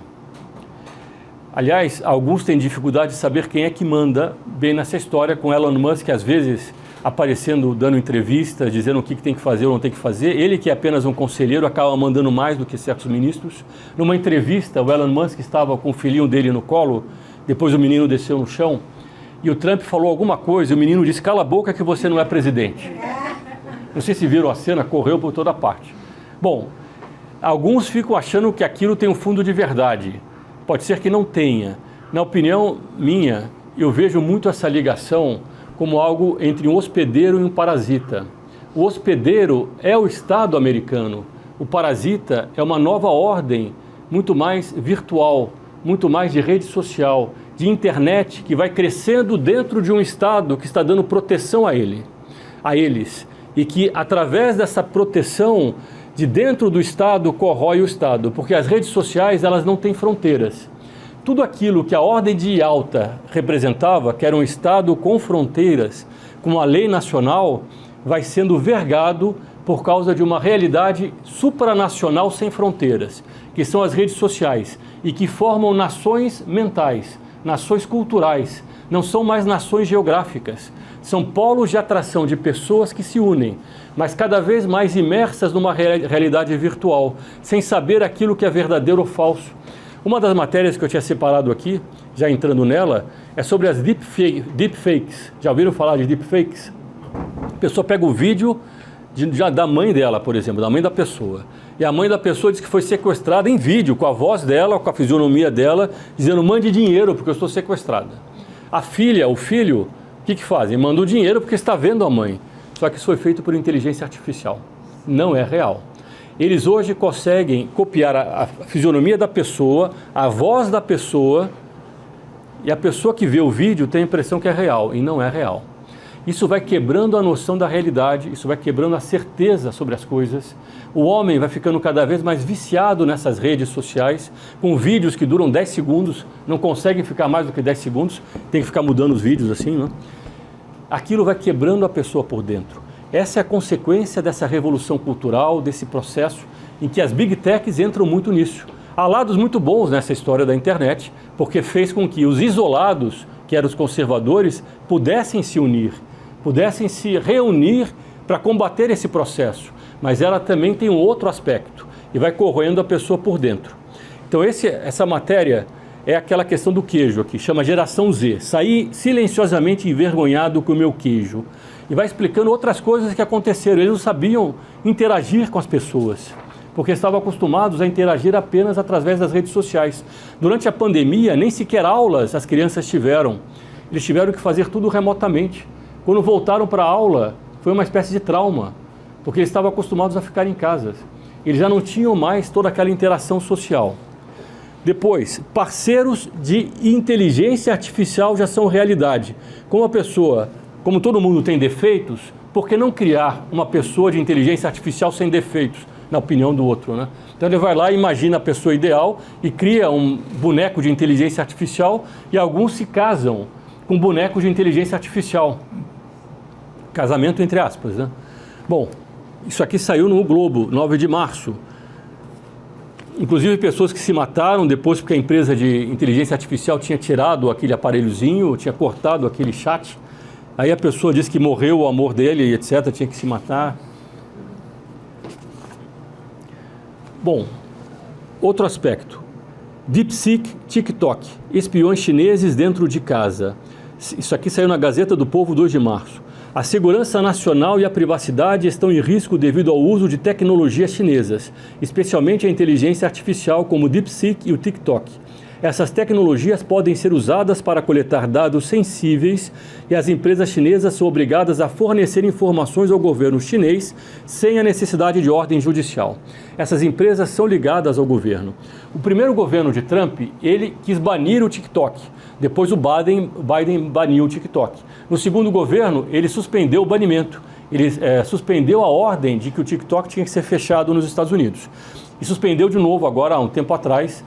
Aliás, alguns têm dificuldade de saber quem é que manda bem nessa história, com Elon Musk às vezes aparecendo, dando entrevistas, dizendo o que tem que fazer ou não tem que fazer. Ele, que é apenas um conselheiro, acaba mandando mais do que certos ministros. Numa entrevista, o Elon Musk estava com o filhinho dele no colo, depois o menino desceu no chão, e o Trump falou alguma coisa, e o menino disse: "Cala a boca que você não é presidente". Não sei se viram a cena, correu por toda parte. Bom, alguns ficam achando que aquilo tem um fundo de verdade. Pode ser que não tenha. Na opinião minha, eu vejo muito essa ligação como algo entre um hospedeiro e um parasita. O hospedeiro é o Estado americano. O parasita é uma nova ordem, muito mais virtual, muito mais de rede social, de internet, que vai crescendo dentro de um Estado que está dando proteção a eles. E que, através dessa proteção de dentro do Estado, corrói o Estado, porque as redes sociais, elas não têm fronteiras. Tudo aquilo que a Ordem de Yalta representava, que era um Estado com fronteiras, com uma lei nacional, vai sendo vergado por causa de uma realidade supranacional sem fronteiras, que são as redes sociais, e que formam nações mentais, nações culturais, não são mais nações geográficas. São polos de atração de pessoas que se unem, mas cada vez mais imersas numa realidade virtual, sem saber aquilo que é verdadeiro ou falso. Uma das matérias que eu tinha separado aqui, já entrando nela, é sobre as deepfakes. Já ouviram falar de deepfakes? A pessoa pega o vídeo da mãe dela, por exemplo, da mãe da pessoa. E a mãe da pessoa diz que foi sequestrada em vídeo, com a voz dela, com a fisionomia dela, dizendo: "Mande dinheiro porque eu estou sequestrada". A filha, o filho, o que fazem? Mandam o dinheiro porque está vendo a mãe. Só que isso foi feito por inteligência artificial. Não é real. Eles hoje conseguem copiar a fisionomia da pessoa, a voz da pessoa, e a pessoa que vê o vídeo tem a impressão que é real, e não é real. Isso vai quebrando a noção da realidade, isso vai quebrando a certeza sobre as coisas. O homem vai ficando cada vez mais viciado nessas redes sociais, com vídeos que duram 10 segundos, não conseguem ficar mais do que 10 segundos, tem que ficar mudando os vídeos assim, né? Aquilo vai quebrando a pessoa por dentro. Essa é a consequência dessa revolução cultural, desse processo em que as Big Techs entram muito nisso. Há lados muito bons nessa história da internet, porque fez com que os isolados, que eram os conservadores, pudessem se unir, pudessem se reunir para combater esse processo. Mas ela também tem um outro aspecto e vai corroendo a pessoa por dentro. Então essa matéria é aquela questão do queijo aqui, chama Geração Z. Saí silenciosamente envergonhado com o meu queijo. E vai explicando outras coisas que aconteceram. Eles não sabiam interagir com as pessoas, porque estavam acostumados a interagir apenas através das redes sociais. Durante a pandemia, nem sequer aulas as crianças tiveram. Eles tiveram que fazer tudo remotamente. Quando voltaram para a aula, foi uma espécie de trauma, porque eles estavam acostumados a ficar em casa. Eles já não tinham mais toda aquela interação social. Depois, parceiros de inteligência artificial já são realidade. Como todo mundo tem defeitos, por que não criar uma pessoa de inteligência artificial sem defeitos, na opinião do outro, né? Então ele vai lá, imagina a pessoa ideal e cria um boneco de inteligência artificial e alguns se casam com bonecos de inteligência artificial. Casamento entre aspas, né? Bom, isso aqui saiu no Globo, 9 de março. Inclusive pessoas que se mataram depois porque a empresa de inteligência artificial tinha tirado aquele aparelhozinho, tinha cortado aquele chat. Aí a pessoa disse que morreu o amor dele, etc., tinha que se matar. Bom, outro aspecto. DeepSeek, TikTok, espiões chineses dentro de casa. Isso aqui saiu na Gazeta do Povo, 2 de março. A segurança nacional e a privacidade estão em risco devido ao uso de tecnologias chinesas, especialmente a inteligência artificial como o DeepSeek e o TikTok. Essas tecnologias podem ser usadas para coletar dados sensíveis e as empresas chinesas são obrigadas a fornecer informações ao governo chinês sem a necessidade de ordem judicial. Essas empresas são ligadas ao governo. O primeiro governo de Trump, ele quis banir o TikTok. Depois o Biden baniu o TikTok. No segundo governo, ele suspendeu o banimento. Ele suspendeu a ordem de que o TikTok tinha que ser fechado nos Estados Unidos. E suspendeu de novo agora, há um tempo atrás,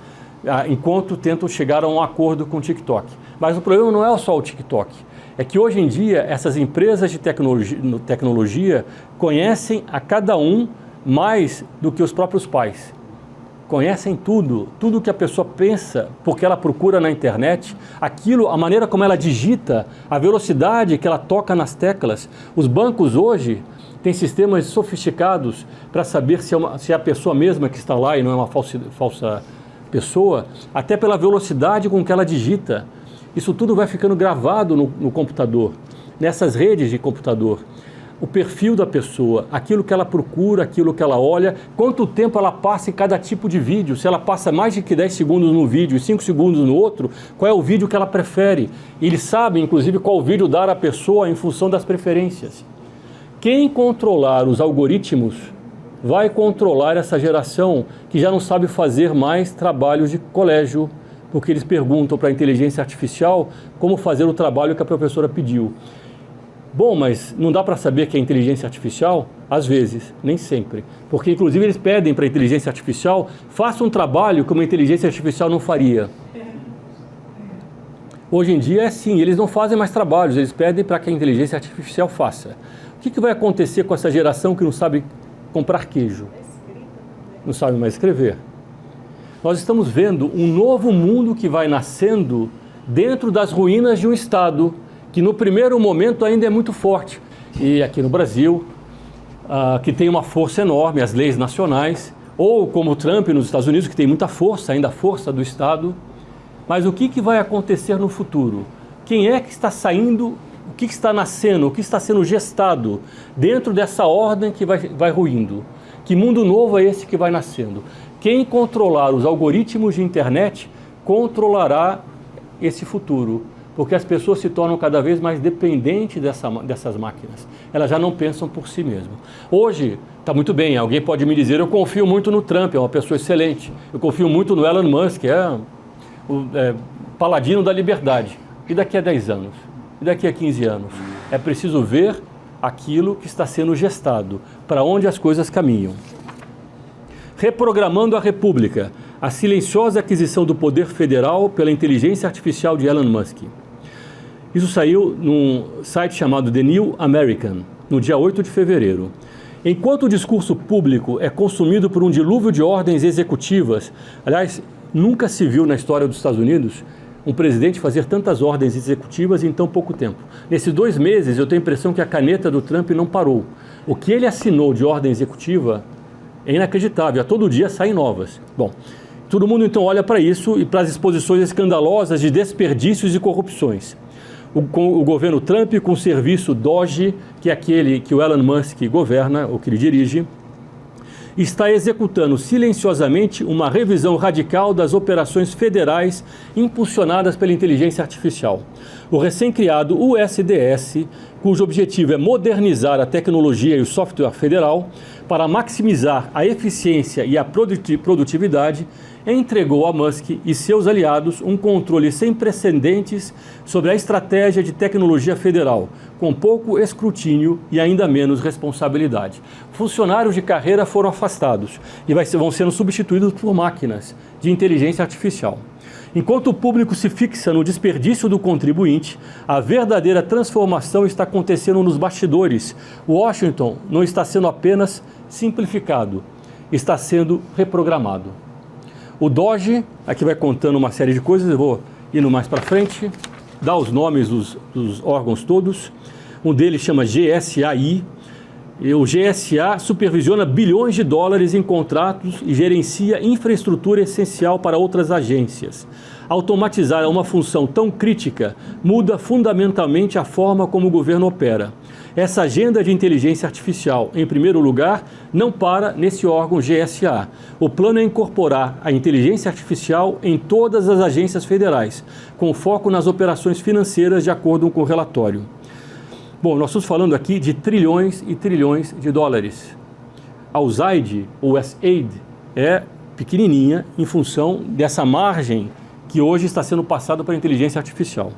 enquanto tentam chegar a um acordo com o TikTok. Mas o problema não é só o TikTok. É que hoje em dia, essas empresas de tecnologia conhecem a cada um mais do que os próprios pais. Conhecem tudo que a pessoa pensa, porque ela procura na internet, a maneira como ela digita, a velocidade que ela toca nas teclas. Os bancos hoje têm sistemas sofisticados para saber se é a pessoa mesma que está lá e não é uma falsa pessoa, até pela velocidade com que ela digita. Isso tudo vai ficando gravado no computador, nessas redes de computador. O perfil da pessoa, aquilo que ela procura, aquilo que ela olha, quanto tempo ela passa em cada tipo de vídeo, se ela passa mais de 10 segundos no vídeo e 5 segundos no outro, qual é o vídeo que ela prefere. Eles sabem, inclusive, qual vídeo dar à pessoa em função das preferências. Quem controlar os algoritmos vai controlar essa geração que já não sabe fazer mais trabalhos de colégio, porque eles perguntam para a inteligência artificial como fazer o trabalho que a professora pediu. Bom, mas não dá para saber que é inteligência artificial? Às vezes, nem sempre. Porque, inclusive, eles pedem para a inteligência artificial faça um trabalho que uma inteligência artificial não faria. Hoje em dia é assim, eles não fazem mais trabalhos, eles pedem para que a inteligência artificial faça. O que vai acontecer com essa geração que não sabe comprar queijo? Não sabe mais escrever? Nós estamos vendo um novo mundo que vai nascendo dentro das ruínas de um Estado que no primeiro momento ainda é muito forte. E aqui no Brasil, que tem uma força enorme, as leis nacionais, ou como o Trump nos Estados Unidos, que tem muita força, ainda a força do Estado. Mas o que vai acontecer no futuro? Quem é que está saindo, o que está nascendo, o que está sendo gestado dentro dessa ordem que vai ruindo? Que mundo novo é esse que vai nascendo? Quem controlar os algoritmos de internet controlará esse futuro. Porque as pessoas se tornam cada vez mais dependentes dessas máquinas. Elas já não pensam por si mesmas. Hoje, está muito bem, alguém pode me dizer, eu confio muito no Trump, é uma pessoa excelente. Eu confio muito no Elon Musk, é o paladino da liberdade. E daqui a 10 anos? E daqui a 15 anos? é preciso ver aquilo que está sendo gestado, para onde as coisas caminham. Reprogramando a República, a silenciosa aquisição do poder federal pela inteligência artificial de Elon Musk. Isso saiu num site chamado The New American, no dia 8 de fevereiro. Enquanto o discurso público é consumido por um dilúvio de ordens executivas, aliás, nunca se viu na história dos Estados Unidos um presidente fazer tantas ordens executivas em tão pouco tempo. Nesses 2 meses, eu tenho a impressão que a caneta do Trump não parou. O que ele assinou de ordem executiva é inacreditável. A todo dia saem novas. Bom, todo mundo então olha para isso e para as exposições escandalosas de desperdícios e corrupções. O governo Trump, com o serviço DOGE, que é aquele que o Elon Musk governa, ou que ele dirige, está executando silenciosamente uma revisão radical das operações federais impulsionadas pela inteligência artificial. O recém-criado USDS, cujo objetivo é modernizar a tecnologia e o software federal para maximizar a eficiência e a produtividade, entregou a Musk e seus aliados um controle sem precedentes sobre a estratégia de tecnologia federal, com pouco escrutínio e ainda menos responsabilidade. Funcionários de carreira foram afastados e vão sendo substituídos por máquinas de inteligência artificial. Enquanto o público se fixa no desperdício do contribuinte, a verdadeira transformação está acontecendo nos bastidores. Washington não está sendo apenas simplificado, está sendo reprogramado. O DOGE, aqui vai contando uma série de coisas, eu vou indo mais para frente, dá os nomes dos órgãos todos. Um deles chama GSAI. E o GSA supervisiona bilhões de dólares em contratos e gerencia infraestrutura essencial para outras agências. Automatizar uma função tão crítica muda fundamentalmente a forma como o governo opera. Essa agenda de inteligência artificial, em primeiro lugar, não para nesse órgão GSA. O plano é incorporar a inteligência artificial em todas as agências federais, com foco nas operações financeiras de acordo com o relatório. Bom, nós estamos falando aqui de trilhões e trilhões de dólares. A USAID, ou USAID, é pequenininha em função dessa margem que hoje está sendo passada para a inteligência artificial.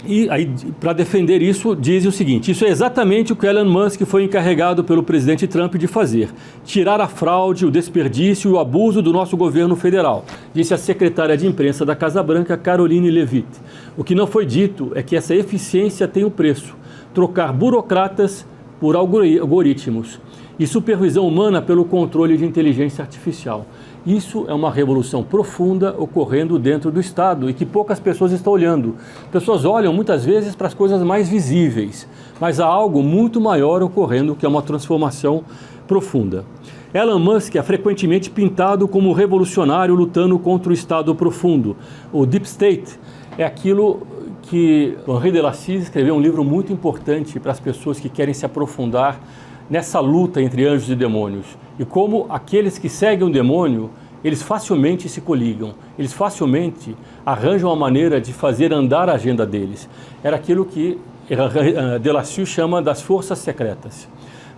E aí, para defender isso, diz o seguinte: isso é exatamente o que Elon Musk foi encarregado pelo presidente Trump de fazer, tirar a fraude, o desperdício e o abuso do nosso governo federal, disse a secretária de imprensa da Casa Branca, Caroline Leavitt. O que não foi dito é que essa eficiência tem um preço: trocar burocratas por algoritmos e supervisão humana pelo controle de inteligência artificial. Isso é uma revolução profunda ocorrendo dentro do Estado e que poucas pessoas estão olhando. Pessoas olham muitas vezes para as coisas mais visíveis, mas há algo muito maior ocorrendo, que é uma transformação profunda. Elon Musk é frequentemente pintado como revolucionário lutando contra o Estado profundo. O Deep State é aquilo que Henri de Lacy escreveu, um livro muito importante para as pessoas que querem se aprofundar nessa luta entre anjos e demônios, e como aqueles que seguem o demônio, eles facilmente se coligam, eles facilmente arranjam uma maneira de fazer andar a agenda deles. Era aquilo que Delacy chama das forças secretas.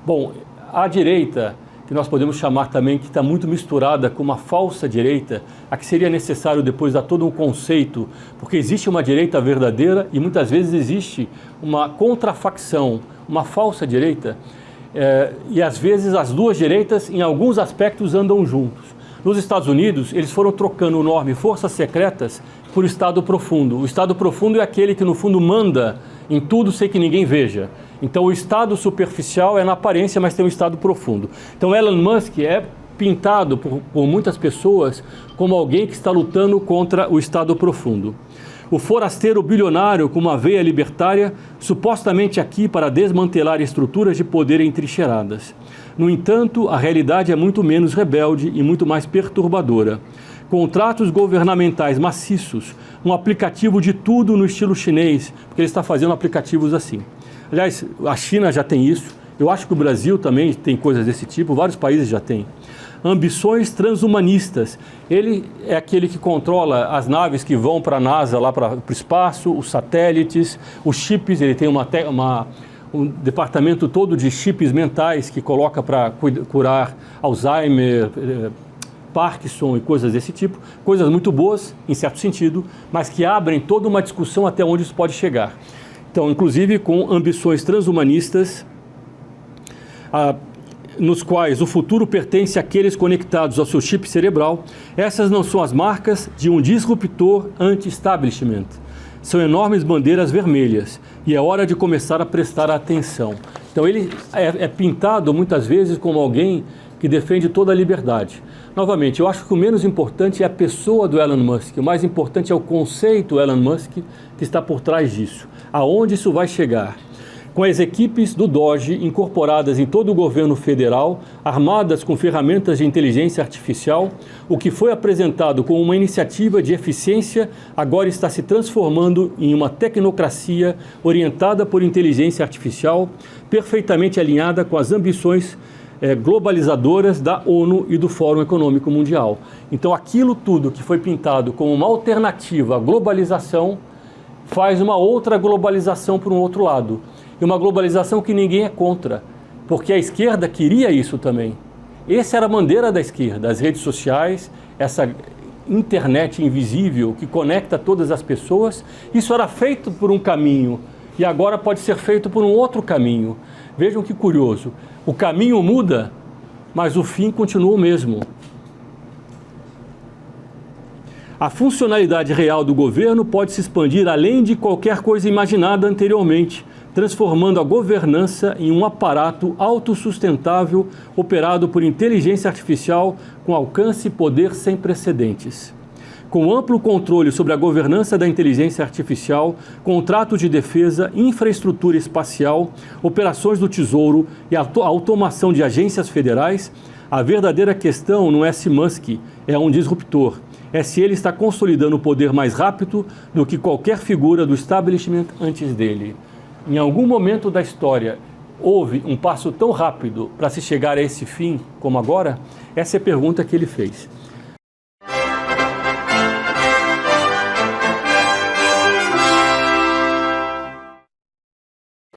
Bom, a direita, que nós podemos chamar também, que está muito misturada com uma falsa direita, a que seria necessário depois dar todo um conceito, porque existe uma direita verdadeira e muitas vezes existe uma contrafacção, uma falsa direita, e às vezes as duas direitas em alguns aspectos andam juntos. Nos Estados Unidos, eles foram trocando o nome forças secretas por Estado profundo. O Estado profundo é aquele que no fundo manda em tudo sem que ninguém veja. Então o Estado superficial é na aparência, mas tem um Estado profundo. Então Elon Musk é pintado por muitas pessoas como alguém que está lutando contra o Estado profundo. O forasteiro bilionário com uma veia libertária, supostamente aqui para desmantelar estruturas de poder entrincheiradas. No entanto, a realidade é muito menos rebelde e muito mais perturbadora. Contratos governamentais maciços, um aplicativo de tudo no estilo chinês, porque ele está fazendo aplicativos assim. Aliás, a China já tem isso, eu acho que o Brasil também tem coisas desse tipo, vários países já têm. Ambições transhumanistas. Ele é aquele que controla as naves que vão para a NASA, lá para o espaço, os satélites, os chips. Ele tem um departamento todo de chips mentais que coloca para curar Alzheimer, Parkinson e coisas desse tipo. Coisas muito boas, em certo sentido, mas que abrem toda uma discussão até onde isso pode chegar. Então, inclusive com ambições transhumanistas, nos quais o futuro pertence àqueles conectados ao seu chip cerebral. Essas não são as marcas de um disruptor anti-establishment. São enormes bandeiras vermelhas e é hora de começar a prestar atenção. Então ele é pintado muitas vezes como alguém que defende toda a liberdade. Novamente, eu acho que o menos importante é a pessoa do Elon Musk, o mais importante é o conceito Elon Musk que está por trás disso. Aonde isso vai chegar? Com as equipes do DOGE incorporadas em todo o governo federal, armadas com ferramentas de inteligência artificial, o que foi apresentado como uma iniciativa de eficiência agora está se transformando em uma tecnocracia orientada por inteligência artificial, perfeitamente alinhada com as ambições globalizadoras da ONU e do Fórum Econômico Mundial. Então aquilo tudo que foi pintado como uma alternativa à globalização faz uma outra globalização por um outro lado. E uma globalização que ninguém é contra, porque a esquerda queria isso também. Essa era a bandeira da esquerda, as redes sociais, essa internet invisível que conecta todas as pessoas. Isso era feito por um caminho e agora pode ser feito por um outro caminho. Vejam que curioso, o caminho muda, mas o fim continua o mesmo. A funcionalidade real do governo pode se expandir além de qualquer coisa imaginada anteriormente, transformando a governança em um aparato autossustentável operado por inteligência artificial com alcance e poder sem precedentes. Com amplo controle sobre a governança da inteligência artificial, contrato de defesa, infraestrutura espacial, operações do Tesouro e a automação de agências federais, a verdadeira questão não é se Musk é um disruptor, é se ele está consolidando o poder mais rápido do que qualquer figura do establishment antes dele. Em algum momento da história, houve um passo tão rápido para se chegar a esse fim como agora? Essa é a pergunta que ele fez.